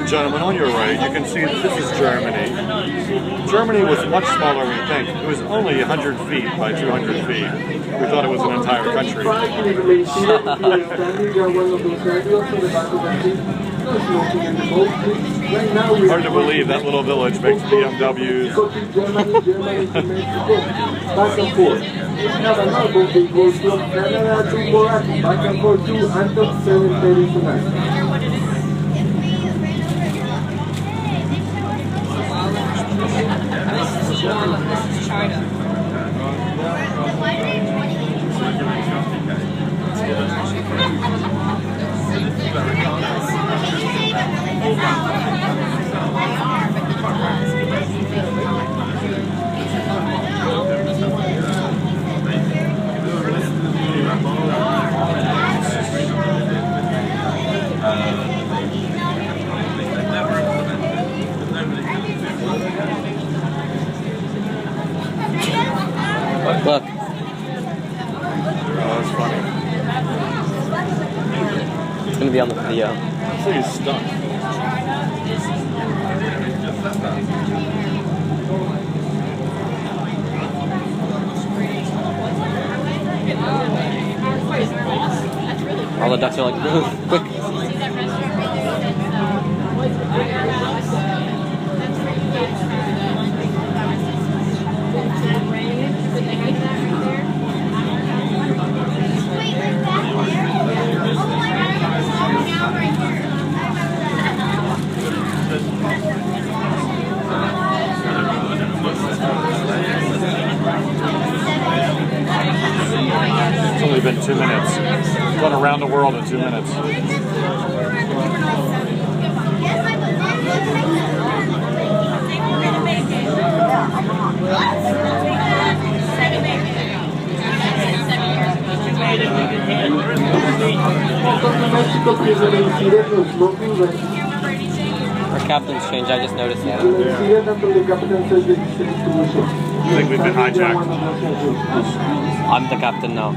and gentlemen, on your right, you can see that this is Germany. Germany was much smaller than we think. It was only 100 feet by 200 feet. We thought it was an entire country. Hard to believe that little village makes BMWs. Back and forth. We have another big goes from Canada to Morocco, back and forth to until 7:30 tonight. Look. Oh, that's funny. It's gonna be on the video. I think he's stuck. All the ducks are like, move, quick. It's only been 2 minutes. Gone around the world in 2 minutes. Our captain's changed, I just noticed that. I think we've been hijacked. I'm the captain now.